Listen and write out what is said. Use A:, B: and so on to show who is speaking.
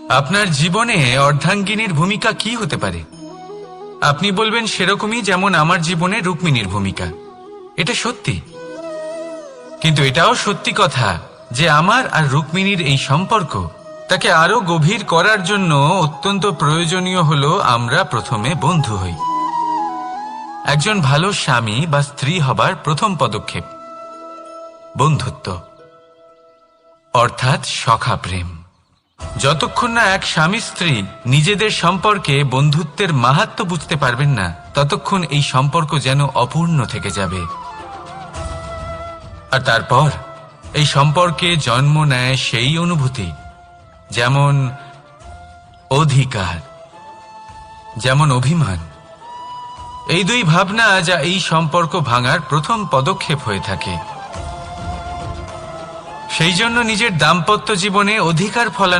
A: আপনার জীবনে অর্ধাঙ্গিনীর ভূমিকা কি হতে পারে? আপনি বলবেন সেরকমই যেমন আমার জীবনে রুক্মিণীর ভূমিকা। এটা সত্যি, কিন্তু এটাও সত্যি কথা যে আমার আর রুক্মিণীর এই সম্পর্ক তাকে আরো গভীর করার জন্য অত্যন্ত প্রয়োজনীয় হলো আমরা প্রথমে বন্ধু হই। একজন ভালো স্বামী বা স্ত্রী হবার প্রথম পদক্ষেপ বন্ধুত্ব, অর্থাৎ সখা প্রেম। যতক্ষণ না এক স্বামী স্ত্রী নিজেদের সম্পর্কে বন্ধুত্বের মাহাত্ম্য বুঝতে পারবেন না, ততক্ষণ এই সম্পর্ক যেন অপূর্ণ থেকে যাবে। আর তারপর এই সম্পর্কে জন্ম নেয় সেই অনুভূতি, যেমন অধিকার, যেমন অভিমান। এই দুই ভাবনা যা এই সম্পর্ক ভাঙার প্রথম পদক্ষেপ হয়ে থাকে। সেই জন্য নিজের দাম্পত্য জীবনে অধিকার ফলানো